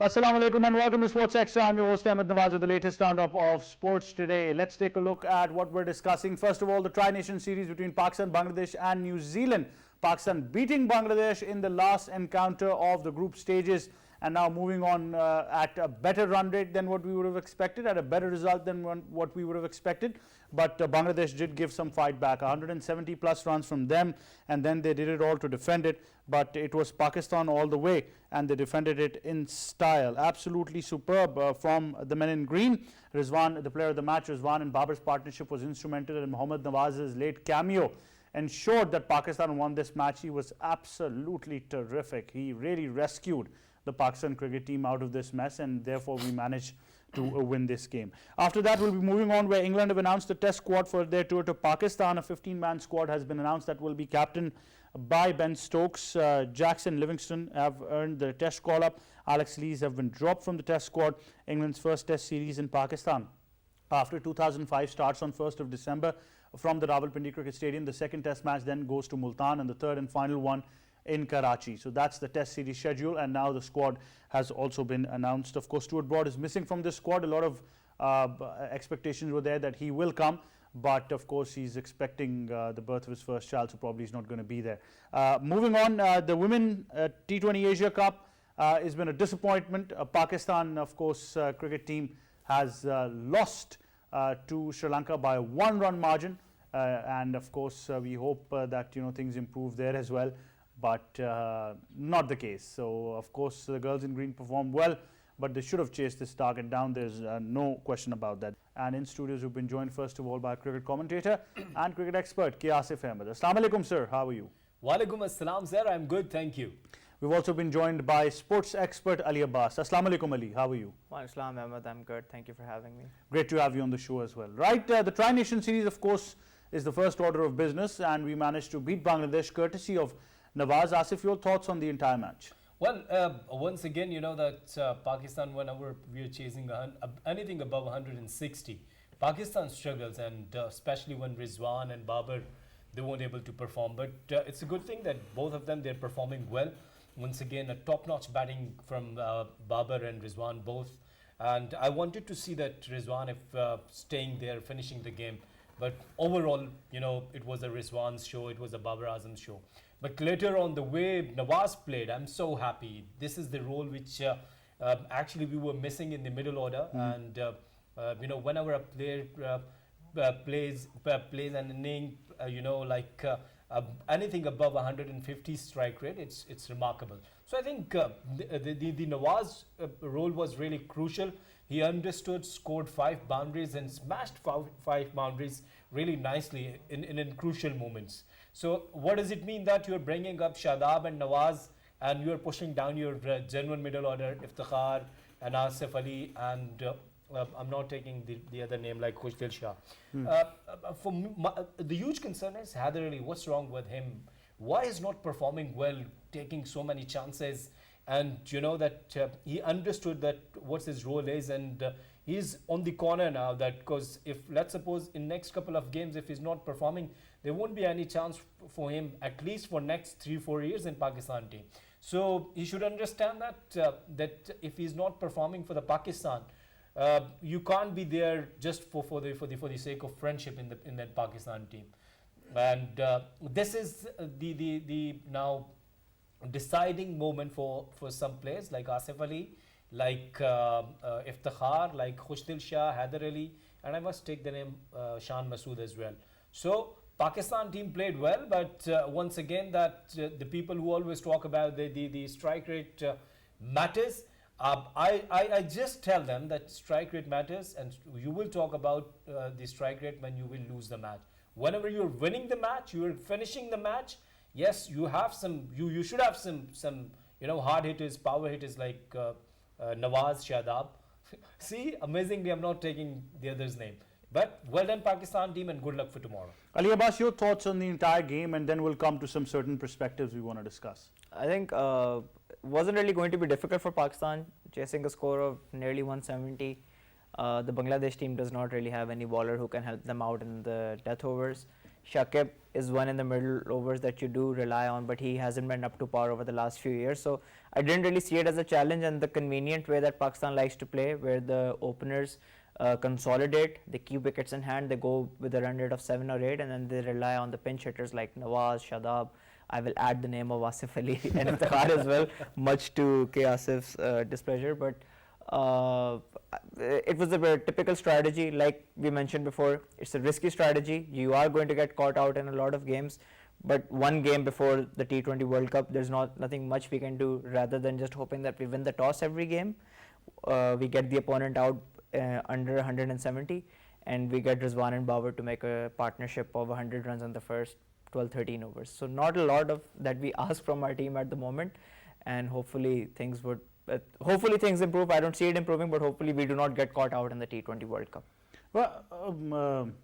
Assalamu alaikum and welcome to Sports Extra. I'm your host Ahmed Nawaz with the latest roundup of sports today. Let's take a look at what we're discussing. First of all, the Tri-Nation series between Pakistan, Bangladesh and New Zealand. Pakistan beating Bangladesh in the last encounter of the group stages and now moving on at a better run rate than what we would have expected, at a better result than what we would have expected. But Bangladesh did give some fight back, 170 plus runs from them, and then they did it all to defend it. But it was Pakistan all the way, and they defended it in style. Absolutely superb from the men in green. Rizwan, the player of the match, Rizwan and Babar's partnership was instrumental in Mohammad Nawaz's late cameo. Ensured that Pakistan won this match. He was absolutely terrific. He really rescued the Pakistan cricket team out of this mess, and therefore we managed to win this game. After that, we'll be moving on where England have announced a test squad for their tour to Pakistan. A 15-man squad has been announced that will be captained by Ben Stokes. Jackson Livingston have earned the test call-up. Alex Lees have been dropped from the test squad. England's first test series in Pakistan after 2005 starts on 1st of December from the Rawalpindi Cricket Stadium. The second test match then goes to Multan, and the third and final one in Karachi. So that's the test series schedule, and now the squad has also been announced. Of course, Stuart Broad is missing from this squad. A lot of expectations were there that he will come, but of course he's expecting the birth of his first child, so probably he's not going to be there. Moving on, the Women T20 Asia Cup has been a disappointment. Pakistan, of course, cricket team has lost to Sri Lanka by a one-run margin, and of course we hope that things improve there as well, but not the case. So of course the girls in green performed well, but they should have chased this target down. There's no question about that. And in studios we've been joined first of all by a cricket commentator and cricket expert K. Asif Ahmed. Assalamu alaikum, sir. How are you? Walaikum assalam, sir. I'm good, thank you. We've also been joined by sports expert Ali Abbas. Assalamu alaikum, Ali. How are you? Assalamu Ahmed. I'm good. Thank you for having me. Great to have you on the show as well. Right, the Tri-Nation series, of course, is the first order of business, and we managed to beat Bangladesh courtesy of Nawaz. Asif, your thoughts on the entire match? Well, once again, you know that Pakistan, whenever we are chasing anything above 160, Pakistan struggles, and especially when Rizwan and Babar, they weren't able to perform. But it's a good thing that both of them, they're performing well. Once again, a top-notch batting from Babar and Rizwan both. And I wanted to see that Rizwan, if staying there, finishing the game. But overall, it was a Rizwan's show, it was a Babar Azam's show. But later on, the way Nawaz played, I'm so happy. This is the role which actually we were missing in the middle order. And whenever a player plays an inning, anything above 150 strike rate, it's remarkable. So I think the Nawaz role was really crucial. He understood, scored 5 boundaries and smashed 5 boundaries really nicely in crucial moments. So what does it mean that you're bringing up Shadab and Nawaz and you're pushing down your genuine middle order, Iftikhar and Asif Ali, and I'm not taking the other name like Khushdil Shah. The huge concern is Haider Ali. What's wrong with him? Why is not performing well, taking so many chances? And that he understood that what his role is, and he's on the corner now. That because if let's suppose in next couple of games, if he's not performing, there won't be any chance for him at least for next 3-4 years in Pakistan team. So he should understand that that if he's not performing for the Pakistan, you can't be there just for the sake of friendship in that Pakistan team. And this is the now deciding moment for some players like Asif Ali, like Iftikhar, like Khushdil Shah, Haider Ali, and I must take the name Shan Masood as well. So Pakistan team played well, but once again that the people who always talk about the strike rate matters, I just tell them that strike rate matters, and you will talk about the strike rate when you will lose the match. Whenever you're winning the match, you're finishing the match, yes, you have some. You should have some hard hitters, power hitters like Nawaz, Shadab. See, amazingly, I'm not taking the other's name. But well done, Pakistan team, and good luck for tomorrow. Ali Abbas, your thoughts on the entire game, and then we'll come to some certain perspectives we want to discuss. I think wasn't really going to be difficult for Pakistan, chasing a score of nearly 170. The Bangladesh team does not really have any bowler who can help them out in the death overs. Shakib is one in the middle overs that you do rely on, but he hasn't been up to par over the last few years. So I didn't really see it as a challenge, and the convenient way that Pakistan likes to play, where the openers consolidate, they keep wickets in hand, they go with a run rate of 7 or 8, and then they rely on the pinch hitters like Nawaz, Shadab. I will add the name of Asif Ali and Iftikhar as well, much to K. Asif's displeasure. But it was a very typical strategy, like we mentioned before. It's a risky strategy. You are going to get caught out in a lot of games, but one game before the T20 World Cup, there's nothing much we can do rather than just hoping that we win the toss every game. We get the opponent out under 170, and we get Rizwan and Babar to make a partnership of 100 runs in the first 12-13 overs. So not a lot of that we ask from our team at the moment, and hopefully things would hopefully things improve. I don't see it improving, but hopefully we do not get caught out in the T20 World Cup. Well,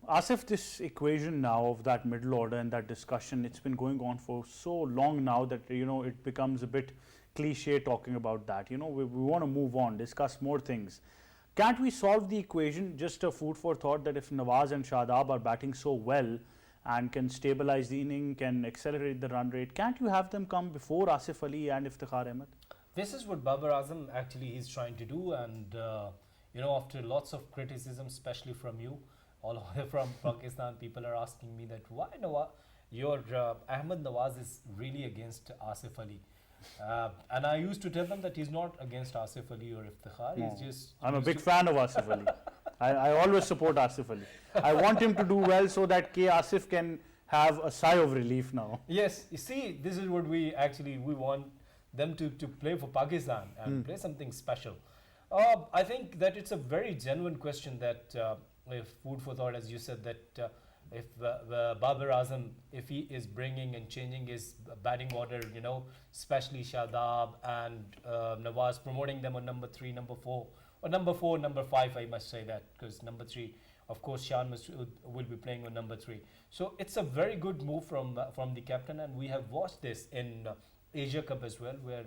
Asif, this equation now of that middle order and that discussion, it's been going on for so long now that, you know, it becomes a bit cliche talking about that. You know, we want to move on, discuss more things. Can't we solve the equation? Just a food for thought that if Nawaz and Shadab are batting so well and can stabilize the inning, can accelerate the run rate, can't you have them come before Asif Ali and Iftikhar Ahmed? This is what Babar Azam actually is trying to do, and you know, after lots of criticism, especially from you, all the way from Pakistan, people are asking me that why Ahmed Nawaz is really against Asif Ali. And I used to tell them that he's not against Asif Ali or Iftikhar. No. He's just. I'm a big fan of Asif Ali. I always support Asif Ali. I want him to do well so that K. Asif can have a sigh of relief now. Yes, you see, this is what we want them to play for Pakistan and play something special. I think that it's a very genuine question that if food for thought, as you said, that if Babar Azam, if he is bringing and changing his batting order, you know, especially Shadab and Nawaz, promoting them on number 3, number 4, or number 4, number 5, I must say that, because number 3, of course, Shan will be playing on number 3. So it's a very good move from the captain, and we have watched this in Asia Cup as well, where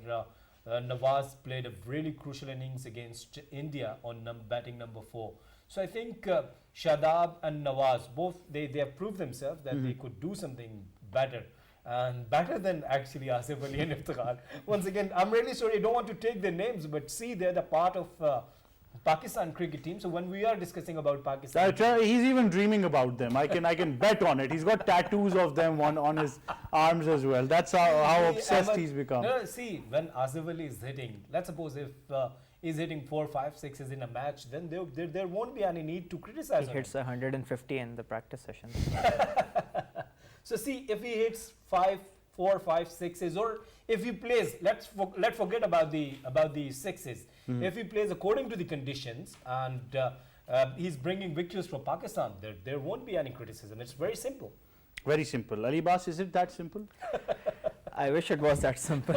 Nawaz played a really crucial innings against India on batting number 4. So I think Shadab and Nawaz, both they have proved themselves that they could do something better. And better than actually Asif Ali and Iftikhar. Once again, I'm really sorry, I don't want to take their names, but see, they're the part of Pakistan cricket team. So when we are discussing about Pakistan, He's even dreaming about them. I can bet on it. He's got tattoos of them on his arms as well. That's how obsessed he's become. No, see, when Asif Ali is hitting, let's suppose if he's hitting 4, 5, 6s in a match, then there won't be any need to criticize He him. hits 150 in the practice sessions. So see, if he hits 4, 5, 6s, or if he plays, let's forget about the 6s. If he plays according to the conditions and he's bringing victories for Pakistan, there won't be any criticism. It's very simple. Very simple. Ali Bas, is it that simple? I wish it was that simple,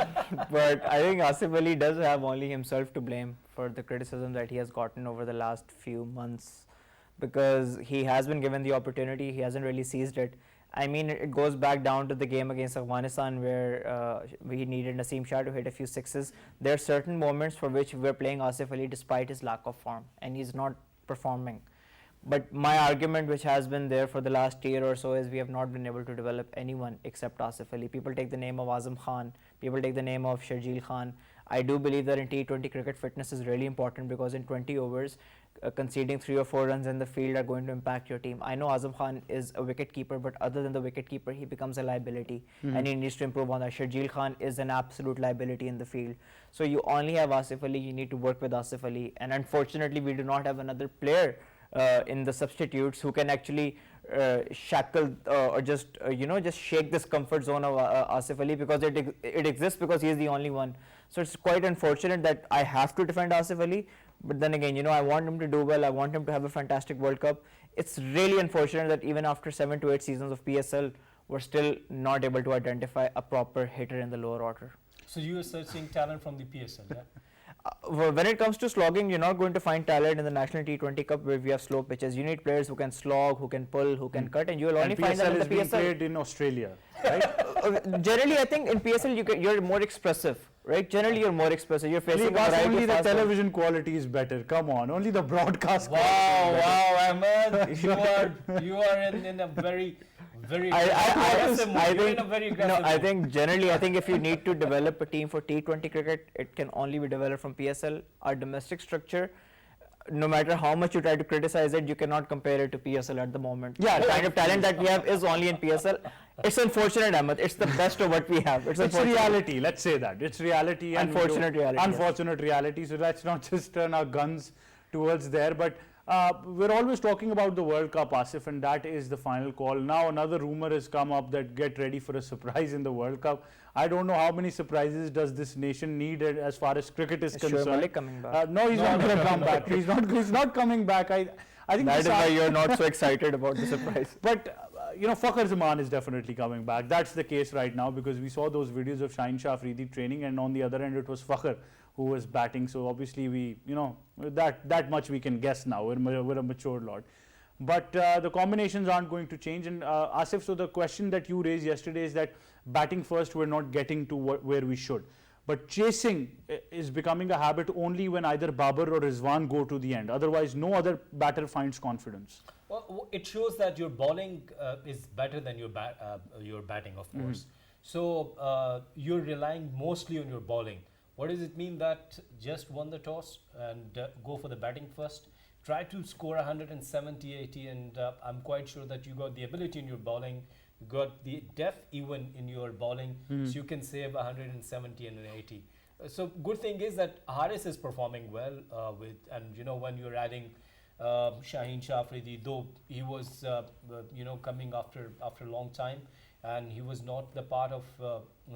but I think Asif Ali does have only himself to blame for the criticism that he has gotten over the last few months, because he has been given the opportunity, he hasn't really seized it. I mean, it goes back down to the game against Afghanistan where we needed Naseem Shah to hit a few 6s. There are certain moments for which we're playing Asif Ali despite his lack of form, and he's not performing. But my argument, which has been there for the last year or so, is we have not been able to develop anyone except Asif Ali. People take the name of Azam Khan, people take the name of Sharjeel Khan. I do believe that in T20 cricket, fitness is really important, because in 20 overs, conceding 3 or 4 runs in the field are going to impact your team. I know Azam Khan is a wicket keeper, but other than the wicket keeper, he becomes a liability, and he needs to improve on that. Sharjeel Khan is an absolute liability in the field. So you only have Asif Ali, you need to work with Asif Ali, and unfortunately we do not have another player in the substitutes who can actually shackle or just just shake this comfort zone of Asif Ali, because it exists because he is the only one. So it's quite unfortunate that I have to defend Asif Ali, but then again, I want him to do well, I want him to have a fantastic World Cup. It's really unfortunate that even after 7 to 8 seasons of PSL, we're still not able to identify a proper hitter in the lower order. So you are searching talent from the PSL, yeah? When it comes to slogging, you're not going to find talent in the National T20 Cup where we have slow pitches. You need players who can slog, who can pull, who can cut, and you will only find them in the PSL is being PSL. played in Australia, right? Generally, I think in PSL you're more expressive. right? Generally, you're more expressive. You're facing a Boss, variety only of the fast bowlers. television quality is better. Come on, only the broadcast. Wow, quality is better. wow, Ahmed, you are in a very aggressive mood. I You're in think a very no. aggressive I mood. think generally, I think if you need to develop a team for T20 cricket, it can only be developed from PSL. Our domestic structure, no matter how much you try to criticize it, you cannot compare it to PSL at the moment. Yeah, The kind of talent that we have is only in PSL. It's unfortunate, Ahmed. It's the best of what we have. It's unfortunate. reality. Let's say that it's reality. And we Unfortunate don't- reality, yes. Unfortunate reality. So let's not just turn our guns towards there. But we're always talking about the World Cup, Asif, and that is the final call. Now another rumor has come up that get ready for a surprise in the World Cup. I don't know how many surprises does this nation need as far as cricket is Is Shoaib concerned. Malik coming back? No, he's not going to come back. He's not coming back. I think That this is why ar- you're not so excited about the surprise. But Fakhar Zaman is definitely coming back. That's the case right now because we saw those videos of Shaheen Shah Afridi training, and on the other end it was Fakhar who was batting. So obviously that much we can guess now. We're a mature lot. But the combinations aren't going to change. And Asif, so the question that you raised yesterday is that batting first, we're not getting to where we should. But chasing is becoming a habit only when either Babar or Rizwan go to the end. Otherwise, no other batter finds confidence. Well, it shows that your bowling is better than your batting, of course. So you're relying mostly on your bowling. What does it mean that just won the toss and go for the batting first? Try to score 170, 80, and I'm quite sure that you got the ability in your bowling. You got the depth even in your bowling, so you can save 170 and an 80. So good thing is that Haris is performing well when you're adding Shaheen Shah Afridi, though he was coming after a long time, and he was not the part of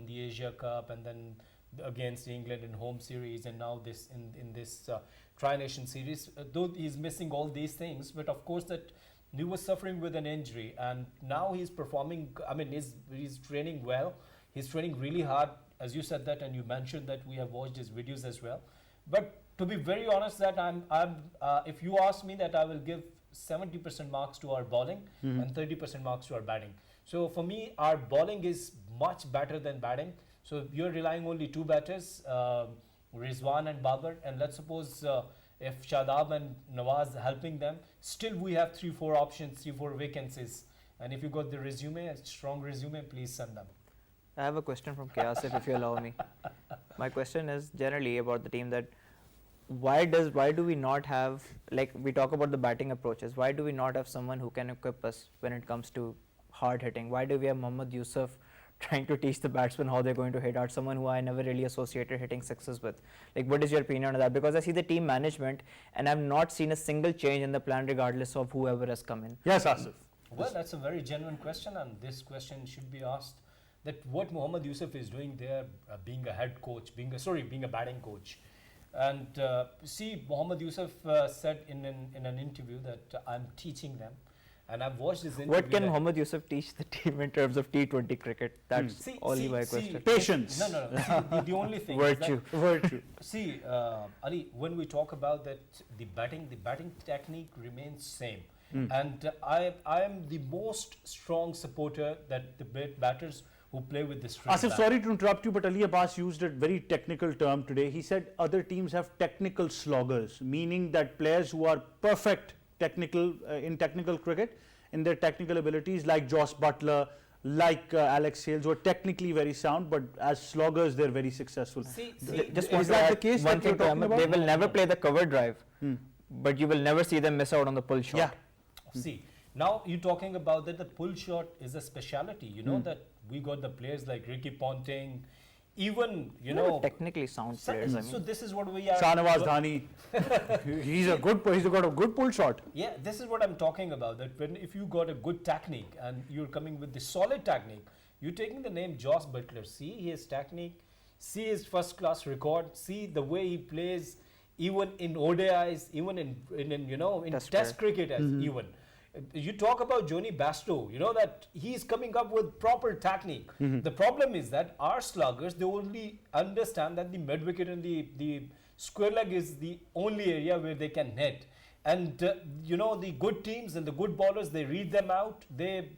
the Asia Cup and then against England in home series, and now this in this Tri-Nation series. Though he's missing all these things, but of course that he was suffering with an injury, and now he's performing. I mean, he's training well. He's training really hard, as you said that, and you mentioned that we have watched his videos as well. But to be very honest, that if you ask me, that I will give 70% marks to our bowling and 30% marks to our batting. So for me, our bowling is much better than batting. So you're relying only two batters, Rizwan and Babar, and let's suppose if Shadab and Nawaz helping them, still we have 3-4 options, 3-4 vacancies. And if you got the resume, a strong resume, please send them. I have a question from Asif, if you allow me. My question is generally about the team that why do we not have, like we talk about the batting approaches, why do we not have someone who can equip us when it comes to hard hitting? Why do we have Mohammad Yusuf trying to teach the batsmen how they're going to hit out, someone who I never really associated hitting sixes with? Like, what is your opinion on that? Because I see the team management and I've not seen a single change in the plan regardless of whoever has come in. Yes, Asif. Well, that's a very genuine question, and this question should be asked, that what Mohammad Yusuf is doing there, being a head coach, being a batting coach. And see, Mohammad Yusuf said in an interview that I'm teaching them, and I've watched this interview. What can Mohammad Yusuf teach the team in terms of T20 cricket? That's only my question. Patience. No. See, the only thing is that- Virtue. Virtue. See, Ali, when we talk about that, the batting technique remains same. And I am the most strong supporter that the batters who play with the straight Asif, bat. sorry to interrupt you, but Ali Abbas used a very technical term today. He said other teams have technical sloggers, meaning that players who are perfect in technical cricket, in their technical abilities, like Joss Butler, like Alex Hales, who are technically very sound, but as sloggers, they're very successful. See, Just Is want to that the add case one that you're thing to talking Ahmed, about? they will never play the cover drive, but you will never see them miss out on the pull shot. Yeah. See, now you're talking about that the pull shot is a speciality. You know that we got the players like Ricky Ponting, even They were technically sound players. I So mean, this is what we are. Shahnawaz Dhani, he's got a good pull shot. Yeah, this is what I'm talking about. That if you got a good technique and you're coming with the solid technique, you're taking the name Joss Butler. See his technique, see his first-class record, see the way he plays, even in ODIs, even in Test cricket, even. You talk about Johnny Bairstow, you know that he's coming up with proper technique. The problem is that our sluggers, they only understand that the mid-wicket and the square leg is the only area where they can hit. And the good teams and the good bowlers, they read them out. They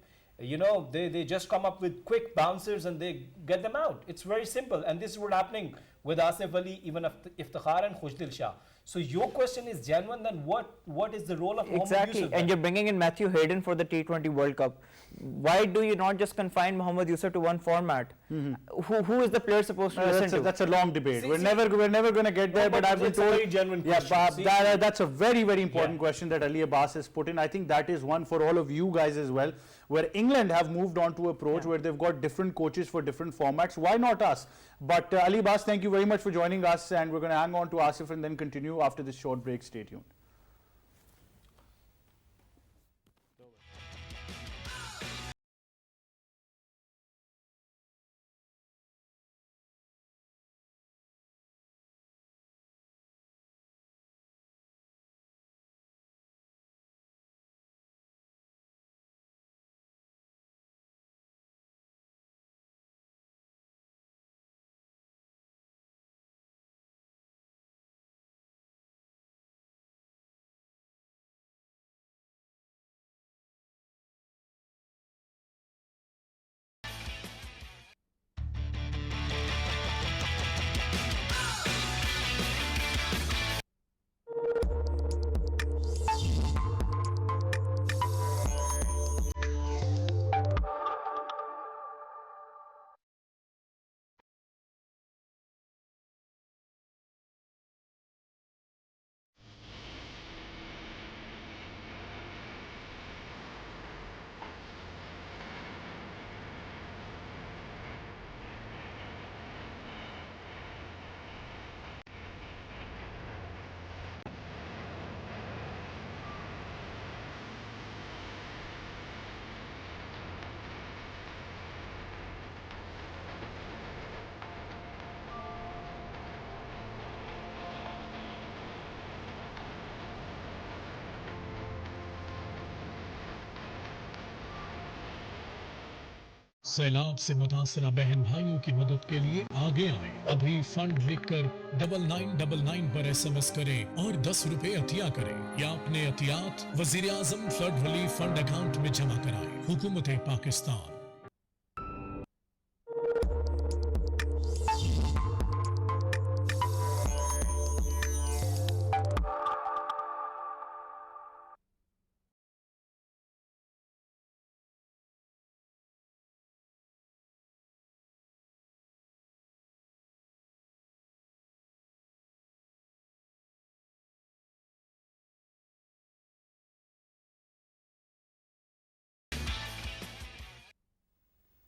just come up with quick bouncers and they get them out. It's very simple. And this is what's happening with Asif Ali, even Iftikhar and Khushdil Shah. So your question is genuine. Then what is the role of Mohammad Exactly, Yusuf? and then? you're bringing in Matthew Hayden for the T20 World Cup. Why do you not just confine Mohammad Yusuf to one format? Who is the player supposed to listen to? That's a long debate. See, we're see- never going to get there. No, but I've been it's a told. very genuine Yeah, question. See- that's a very important Yeah. question that Ali Abbas has put in. I think that is one for all of you guys as well. Where England have moved on to approach where they've got different coaches for different formats. Why not us? But Ali Abbas, thank you very much for joining us, and we're going to hang on to Asif and then continue after this short break. Stay tuned. सैलाब से मुतासरा बहन भाइयों की मदद के लिए आगे आए। अभी फंड लिखकर 9999 पर SMS करें और 10 रुपए अतिया करें या अपने अतियात वजीर आजम फ्लड रिलीफ फंड अकाउंट में जमा कराएं। हुकूमत Pakistan.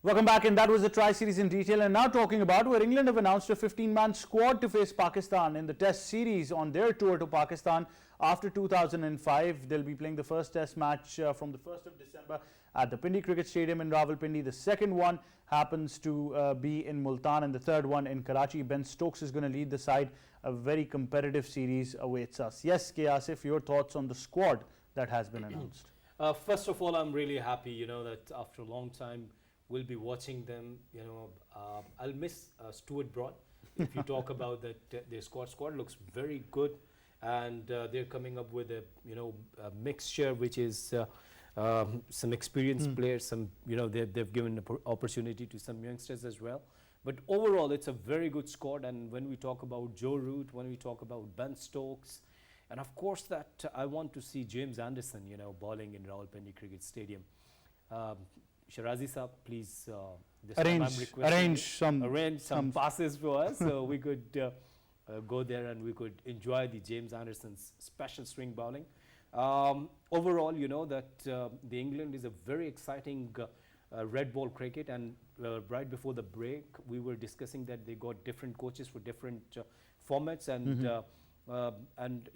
Welcome back, and that was the Tri-Series in detail. And now talking about where England have announced a 15-man squad to face Pakistan in the Test series on their tour to Pakistan after 2005. They'll be playing the first Test match from the 1st of December at the Pindi Cricket Stadium in Rawalpindi. The second one happens to be in Multan, and the third one in Karachi. Ben Stokes is going to lead the side. A very competitive series awaits us. Yes, K. Asif, your thoughts on the squad that has been announced? First of all, I'm really happy, that after a long time, we'll be watching them. I'll miss Stuart Broad. If you talk about that, their squad looks very good, and they're coming up with a mixture which is some experienced players. Some they've given opportunity to some youngsters as well. But overall, it's a very good squad. And when we talk about Joe Root, when we talk about Ben Stokes, and of course that I want to see James Anderson, bowling in Rawalpindi Cricket Stadium. Shirazi Saab, please this time I'm requesting arrange some passes for us so we could go there and we could enjoy the James Anderson's special swing bowling. Overall, that the England is a very exciting red ball cricket, and right before the break we were discussing that they got different coaches for different formats, and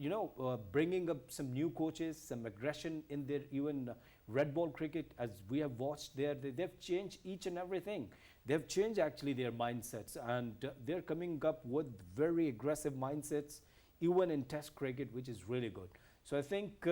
bringing up some new coaches, some aggression in their even red ball cricket, as we have watched there, they've changed each and everything. They've changed actually their mindsets, and they're coming up with very aggressive mindsets even in Test cricket, which is really good. So I think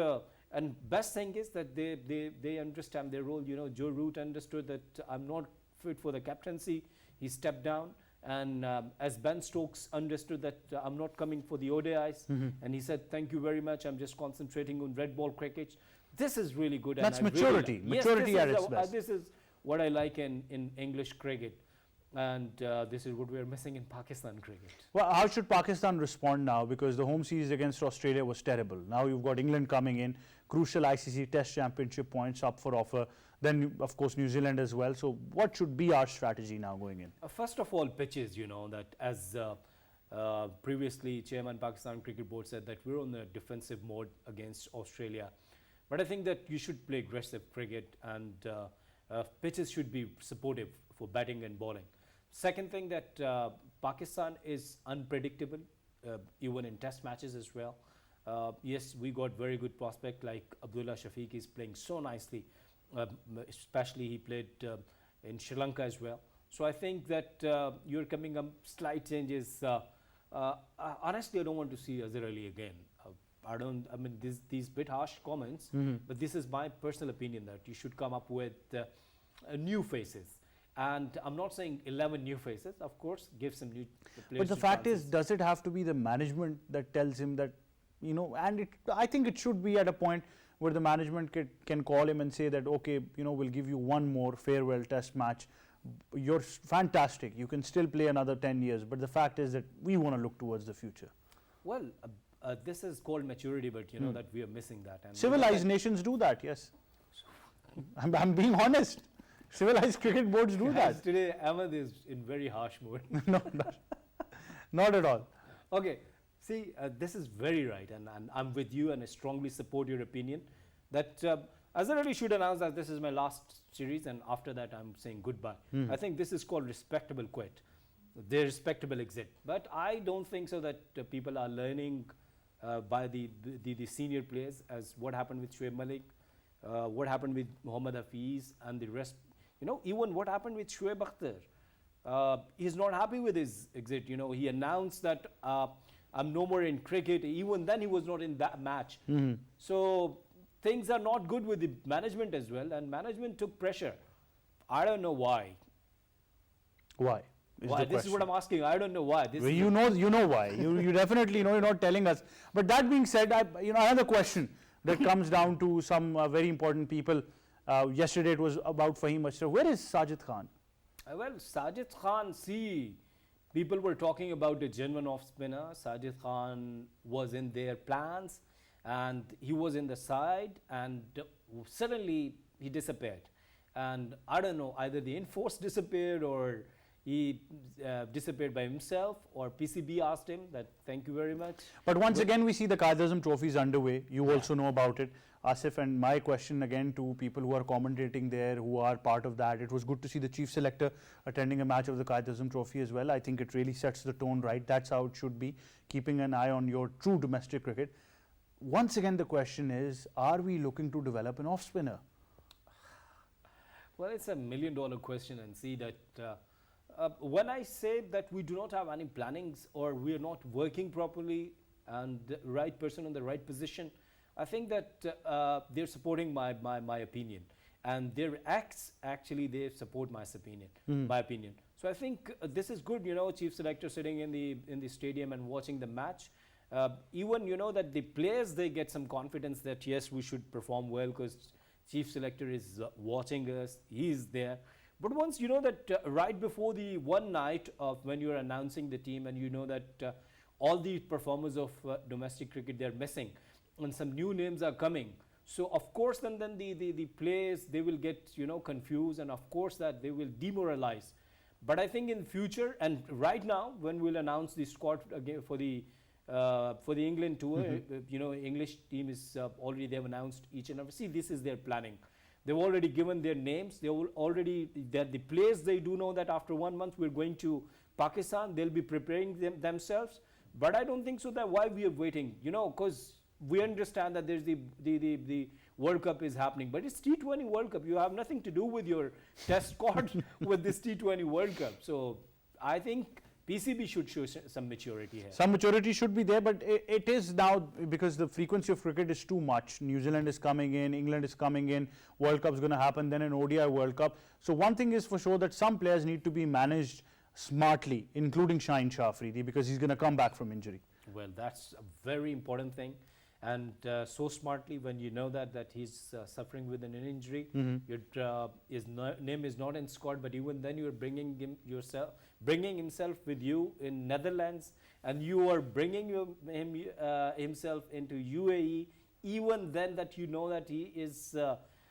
and best thing is that they understand their role. Joe Root understood that I'm not fit for the captaincy. He stepped down. And as Ben Stokes understood that I'm not coming for the ODIs, and he said, thank you very much, I'm just concentrating on red ball cricket. This is really good. That's and maturity. Really maturity at its best. This is what I like in English cricket. and this is what we are missing in Pakistan cricket. Well, how should Pakistan respond now? Because the home series against Australia was terrible. Now you've got England coming in, crucial ICC Test Championship points up for offer. Then, of course, New Zealand as well. So what should be our strategy now going in? First of all, pitches, you know, that as previously Chairman Pakistan Cricket Board said that we're on the defensive mode against Australia. But I think that you should play aggressive cricket, and pitches should be supportive for batting and bowling. Second thing, that Pakistan is unpredictable, even in test matches as well. Yes, we got very good prospect like Abdullah Shafiq is playing so nicely, especially he played in Sri Lanka as well. So I think that you're coming up slight changes. Honestly, I don't want to see Azhar Ali again. I mean, these bit harsh comments, but this is my personal opinion that you should come up with new faces. And I'm not saying 11 new faces, of course, give some new players. But the fact is, does it have to be the management that tells him that, you know, and I think it should be at a point where the management can call him and say that, okay, you know, we'll give you one more farewell test match. You're fantastic. You can still play another 10 years. But the fact is that we want to look towards the future. Well, this is called maturity, but you know that we are missing that. And Civilized nations do that, yes. I'm being honest. Civilized cricket boards do that. Today, Ahmed is in very harsh mood. No, not at all. Okay, see, this is very right, and I'm with you, and I strongly support your opinion that Azhar Ali should announce that this is my last series, and after that I'm saying goodbye. I think this is called respectable quit, their respectable exit. But I don't think so that people are learning by the senior players, as what happened with Shoaib Malik, what happened with Mohammad Hafiz, and the rest. You know, even what happened with Shoaib Akhtar. He's not happy with his exit. You know, he announced that I'm no more in cricket. Even then, he was not in that match. So things are not good with the management as well, and management took pressure. I don't know why. Why? Why? This is what I'm asking. I don't know why. This Well, is you know why. You definitely know. You're not telling us. But that being said, another question that comes down to some very important people. Yesterday it was about Fahim Ashraf. Where is Sajid Khan? well, Sajid Khan, see, people were talking about a genuine off spinner. Sajid Khan was in their plans, and he was in the side, and suddenly he disappeared. And I don't know, either the enforce disappeared, or he disappeared by himself, or PCB asked him that thank you very much. But once again, we see the Qaid-e-Azam trophies underway. You also know about it, Asif. And my question again to people who are commentating there, who are part of that, it was good to see the chief selector attending a match of the Qaid-e-Azam trophy as well. I think it really sets the tone right. That's how it should be, keeping an eye on your true domestic cricket. Once again, the question is, are we looking to develop an off spinner? Well, it's $1 million question, and see that when I say that we do not have any plannings, or we are not working properly, and the right person in the right position, I think that they're supporting my opinion, and their acts actually they support my opinion. So I think this is good. You know, chief selector sitting in the stadium and watching the match. Even you know that the players, they get some confidence that yes, we should perform well because chief selector is watching us. He is there. But once you know that right before the one night of when you're announcing the team, and you know that all the performers of domestic cricket, they're missing, and some new names are coming. So of course then the players, they will get, you know, confused, and of course that they will demoralize. But I think in future, and right now when we'll announce the squad again for the England tour, you know, English team is already, they've announced each and every. See, this is their planning. They've already given their names. They will already, the players, they do know that after 1 month we're going to Pakistan. They'll be preparing themselves. But I don't think so that why we are waiting, you know, because we understand that there's the World Cup is happening, but it's T20 World Cup. You have nothing to do with your test squad with this T20 World Cup. So I think PCB should show some maturity here. Some maturity should be there, but it is now, because the frequency of cricket is too much. New Zealand is coming in, England is coming in, World Cup is going to happen, then an ODI World Cup. So one thing is for sure that some players need to be managed smartly, including Shaheen Shah Afridi, because he's going to come back from injury. Well, that's a very important thing. and so smartly when you know that he's suffering with an injury. His name is not in squad, but even then you're bringing himself with you in Netherlands, and you are bringing himself into UAE. Even then, that you know that he is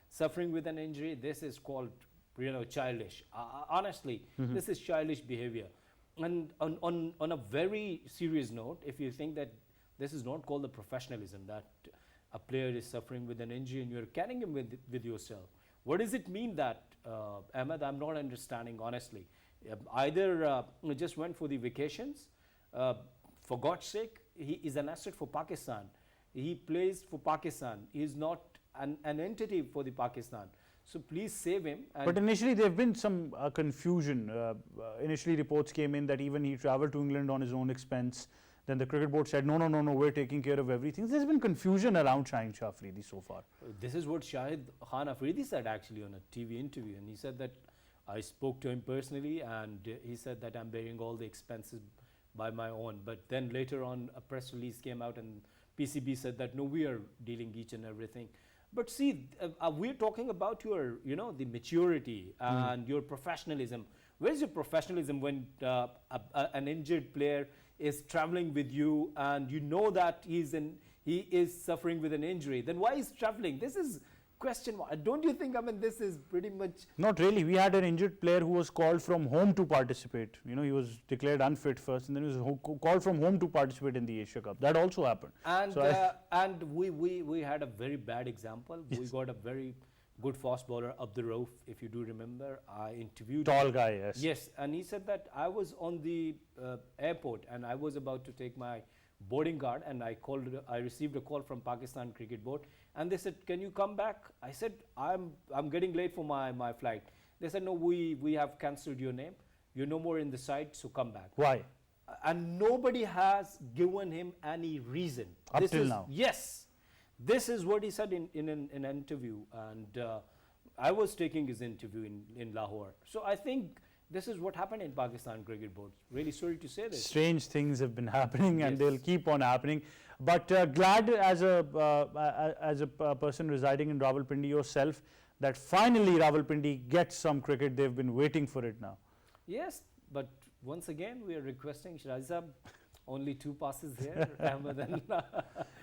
suffering with an injury, this is called childish. Honestly, this is childish behavior. And on a very serious note, if you think that this is not called the professionalism, that a player is suffering with an injury and you're carrying him with yourself, what does it mean that, Ahmed? I'm not understanding, honestly. Either just went for the vacations, for God's sake, he is an asset for Pakistan. He plays for Pakistan. He is not an entity for the Pakistan. So please save him. But initially there have been some confusion. Initially reports came in that even he traveled to England on his own expense. Then the cricket board said, no, we're taking care of everything. There's been confusion around Shaheen Shah Afridi so far. This is what Shahid Khan Afridi said actually on a TV interview. And he said that I spoke to him personally, and he said that I'm bearing all the expenses by my own. But then later on a press release came out and PCB said that no, we are dealing each and everything. But see, we're talking about your, the maturity and your professionalism. Where's your professionalism when an injured player is traveling with you and you know that he is suffering with an injury? Then why is traveling? This is question. Don't you think, this is pretty much... Not really. We had an injured player who was called from home to participate. He was declared unfit first, and then he was called from home to participate in the Asia Cup. That also happened. And so and we had a very bad example. Yes. We got a very good fast bowler, Abdur Rauf, if you do remember. I interviewed tall guy, yes. Yes, and he said that I was on the airport and I was about to take my boarding card, and I received a call from Pakistan Cricket Board, and they said, can you come back? I said, I'm getting late for my flight. They said, no, we have cancelled your name. You're no more in the side, so come back. Why? And nobody has given him any reason. Up till now? Yes. This is what he said in an interview, and I was taking his interview in Lahore. So I think this is what happened in Pakistan Cricket Board. Really sorry to say this. Strange things have been happening, and Yes. they'll keep on happening. But glad as a person residing in Rawalpindi yourself that finally Rawalpindi gets some cricket. They've been waiting for it now. Yes, but once again we are requesting Shirazi, only 2 passes here. Ahmed and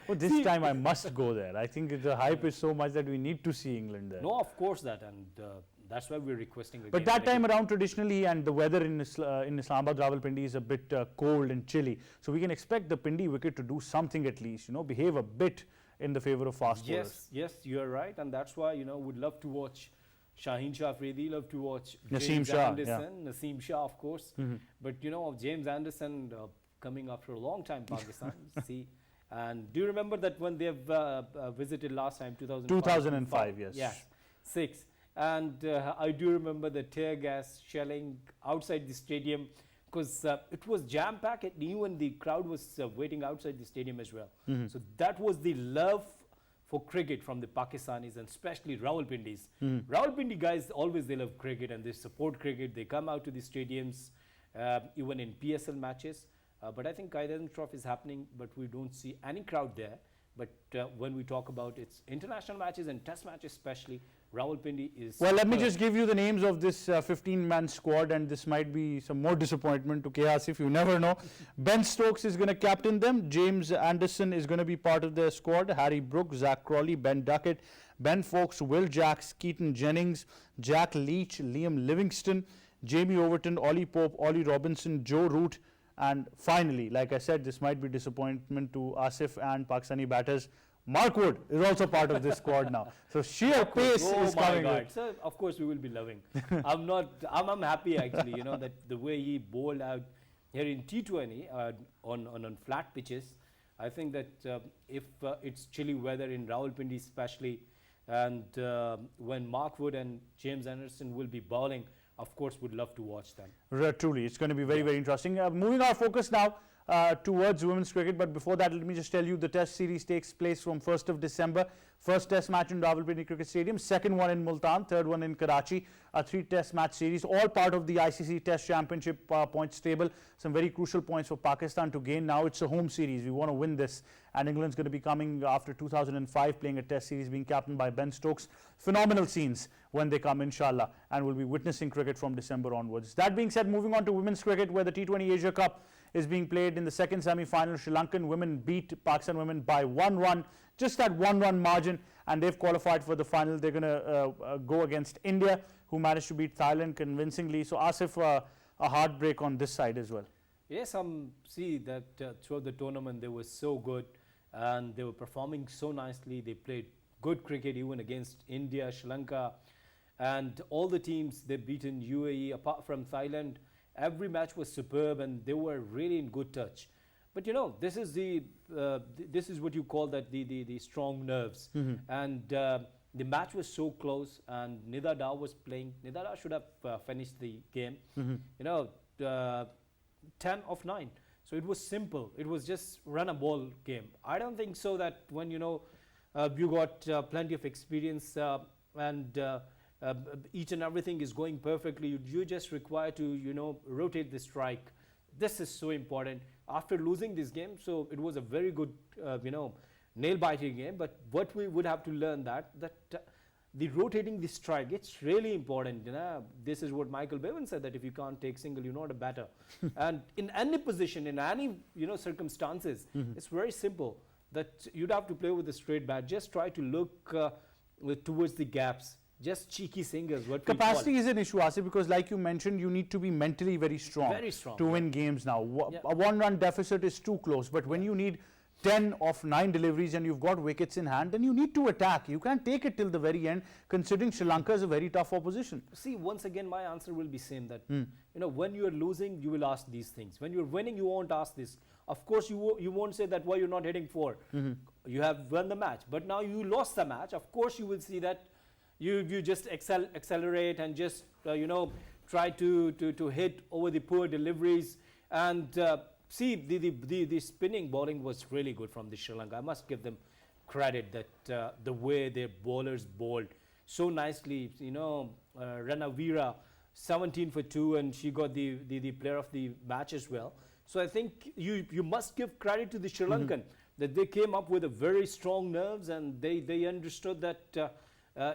Oh, this time I must go there. I think the hype is so much that we need to see England there. No, of course that, and that's why we're requesting again. But that time around, traditionally, and the weather in Islamabad, Rawalpindi is a bit cold and chilly. So we can expect the Pindi wicket to do something at least, behave a bit in the favour of fast bowlers. Yes, you are right, and that's why would love to watch Shaheen Shah Afridi, love to watch Naseem James Shah, Anderson, Naseem Shah, of course. But James Anderson coming after a long time, Pakistan. See, and do you remember that when they have visited last time, 2005? 2005, yes. Yeah, 6. And I do remember the tear gas shelling outside the stadium, because it was jam-packed, and even the crowd was waiting outside the stadium as well. So that was the love for cricket from the Pakistanis, and especially Rawalpindis. Rawalpindi guys, always they love cricket and they support cricket. They come out to the stadiums, even in PSL matches. But I think Qaid Trophy is happening, but we don't see any crowd there. But when we talk about its international matches and test matches especially, Rawalpindi is... Well, let me just give you the names of this 15-man squad, and this might be some more disappointment to Chaos if you never know. Ben Stokes is going to captain them. James Anderson is going to be part of their squad. Harry Brook, Zach Crawley, Ben Duckett, Ben Foakes, Will Jacks, Keaton Jennings, Jack Leach, Liam Livingston, Jamie Overton, Ollie Pope, Ollie Robinson, Joe Root, and finally, like I said, this might be disappointment to Asif and Pakistani batters. Mark Wood is also part of this squad now. So sheer pace is coming. Oh my God! So of course we will be loving. I'm happy actually. That the way he bowled out here in T20 on flat pitches. I think that if it's chilly weather in Rawalpindi especially, and when Mark Wood and James Anderson will be bowling, of course would love to watch them. Truly, it's going to be very, very interesting. Moving our focus now towards women's cricket. But before that, let me just tell you the Test series takes place from 1st of December. First Test match in Rawalpindi Cricket Stadium, second one in Multan, third one in Karachi. A 3-Test match series, all part of the ICC Test Championship points table. Some very crucial points for Pakistan to gain. Now it's a home series. We want to win this. And England's going to be coming after 2005, playing a Test series, being captained by Ben Stokes. Phenomenal scenes when they come, inshallah. And we'll be witnessing cricket from December onwards. That being said, moving on to women's cricket, where the T20 Asia Cup is being played in the second semi-final. Sri Lankan women beat Pakistan women by 1 run, just that 1 run margin, and they've qualified for the final. They're going to go against India, who managed to beat Thailand convincingly. So Asif, a heartbreak on this side as well. Yes, see that throughout the tournament they were so good and they were performing so nicely. They played good cricket even against India, Sri Lanka, and all the teams they've beaten UAE apart from Thailand. Every match was superb and they were really in good touch. But you know, this is this is what you call that the strong nerves. And the match was so close, and Nida Dar was playing. Nida Dar should have finished the game. You know, 10 of 9. So it was simple. It was just run a ball game. I don't think so that when you know you got plenty of experience and each and everything is going perfectly, you just require to rotate the strike. This is so important. After losing this game, so it was a very good nail-biting game. But what we would have to learn that the rotating the strike, it's really important. This is what Michael Bevan said, that if you can't take single, you're not a batter. And in any position, in any circumstances, it's very simple that you'd have to play with a straight bat. Just try to look towards the gaps. Just cheeky singles. Capacity is an issue, Asif, because like you mentioned, you need to be mentally very strong to win games now. A 1-run deficit is too close, but when you need 10 of 9 deliveries and you've got wickets in hand, then you need to attack. You can't take it till the very end, considering Sri Lanka is a very tough opposition. See, once again, my answer will be same, that when you are losing, you will ask these things. When you're winning, you won't ask this. Of course, you won't say that why you're not hitting 4. You have won the match, but now you lost the match. Of course, you will see that you just accelerate and just try to hit over the poor deliveries. And see, the spinning bowling was really good from the Sri Lanka. I must give them credit that the way their bowlers bowled so nicely. Ranavira 17 for 2, and she got the player of the match as well. So I think you must give credit to the Sri Lankan that they came up with a very strong nerves, and they understood that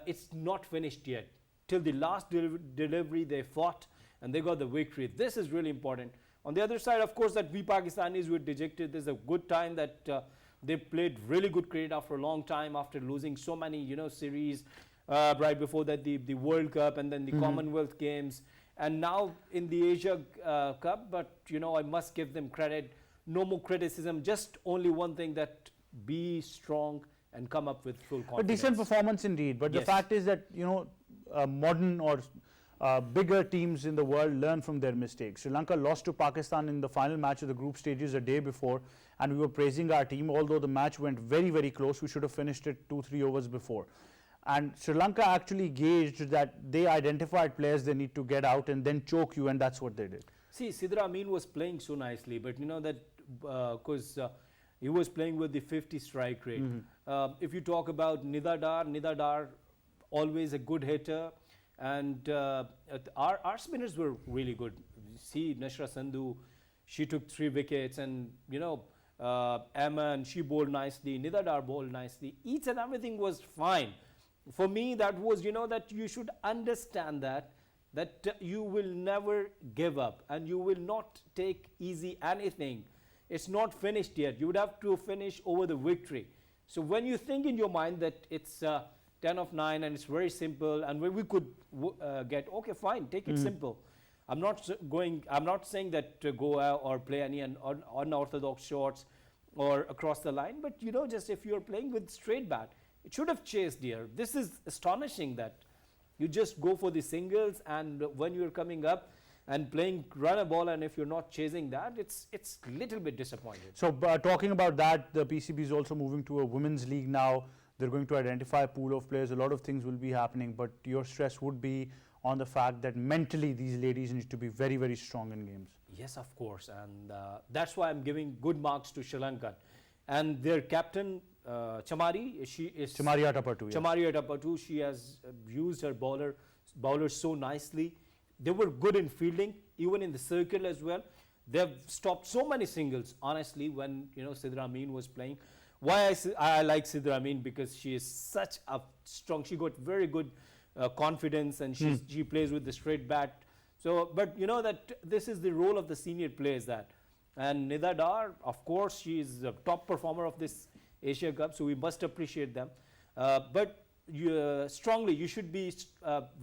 it's not finished yet. Till the last delivery they fought and they got the victory. This is really important. On the other side, of course, that we Pakistanis were dejected. There's a good time that they played really good cricket after a long time, after losing so many series right before that, the World Cup and then the Commonwealth Games, and now in the Asia Cup. But I must give them credit. No more criticism, just only one thing, that be strong and come up with full confidence. A decent performance indeed, but yes. The fact is that modern or bigger teams in the world learn from their mistakes. Sri Lanka lost to Pakistan in the final match of the group stages a day before, and we were praising our team, although the match went very, very close. We should have finished it 2-3 overs before. And Sri Lanka actually gauged that they identified players they need to get out and then choke you, and that's what they did. See, Sidra Amin was playing so nicely, but because he was playing with the 50 strike rate. If you talk about Nida Dar, always a good hitter, and our spinners were really good. See, Nashra Sandhu, she took 3 wickets, and Aman, she bowled nicely, Nida Dar bowled nicely. Each and everything was fine. For me, that was, that you should understand that you will never give up and you will not take easy anything. It's not finished yet. You would have to finish over the victory. So when you think in your mind that it's 10 of 9 and it's very simple, and we could get, okay, fine, take it simple. I'm not saying that to go out or play any unorthodox shots or across the line, but just if you're playing with straight bat, it should have chased here. This is astonishing that you just go for the singles, and when you're coming up and playing run a ball, and if you're not chasing that, it's a little bit disappointing. So talking about that, the PCB is also moving to a women's league now. They're going to identify a pool of players. A lot of things will be happening, but your stress would be on the fact that mentally these ladies need to be very, very strong in games. Yes, of course, and that's why I'm giving good marks to Sri Lanka. And their captain, Chamari, she is Chamaria Tapatu. Chamaria Tapatu, she has used her bowlers so nicely. They were good in fielding, even in the circle as well. They've stopped so many singles, honestly, when Sidra Amin was playing. Why I like Sidra Amin? Because she is such a strong, she got very good confidence, and she plays with the straight bat. So, but you know that this is the role of the senior players that. And Nida Dar, of course, she is the top performer of this Asia Cup, so we must appreciate them. But strongly, you should be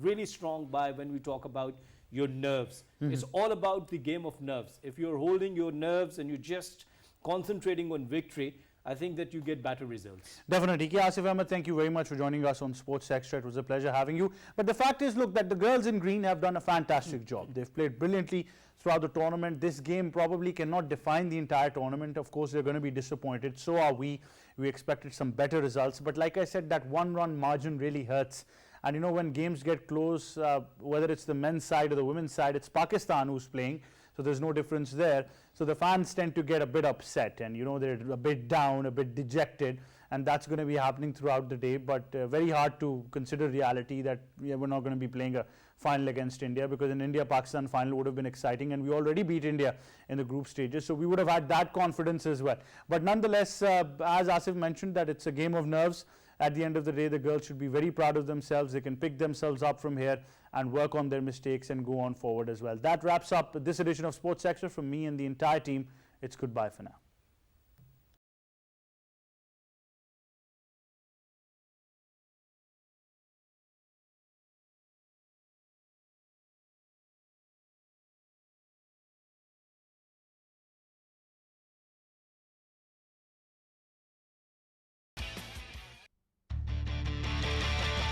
really strong by when we talk about your nerves. It's all about the game of nerves. If you're holding your nerves and you're just concentrating on victory, I think that you get better results. Definitely. Asif Ahmed, thank you very much for joining us on Sports Extra. It was a pleasure having you. But the fact is, look, that the girls in green have done a fantastic job. They've played brilliantly throughout the tournament. This game probably cannot define the entire tournament. Of course, they're going to be disappointed. So are we. We expected some better results. But like I said, that one-run margin really hurts. And you know, when games get close, whether it's the men's side or the women's side, it's Pakistan who's playing. So there's no difference there. So the fans tend to get a bit upset, and they're a bit down, a bit dejected, and that's going to be happening throughout the day. But very hard to consider reality that we're not going to be playing a final against India, because an India-Pakistan final would have been exciting, and we already beat India in the group stages, so we would have had that confidence as well. But nonetheless, as Asif mentioned, that it's a game of nerves. At the end of the day, the girls should be very proud of themselves. They can pick themselves up from here and work on their mistakes and go on forward as well. That wraps up this edition of Sports Extra. From me and the entire team, it's goodbye for now.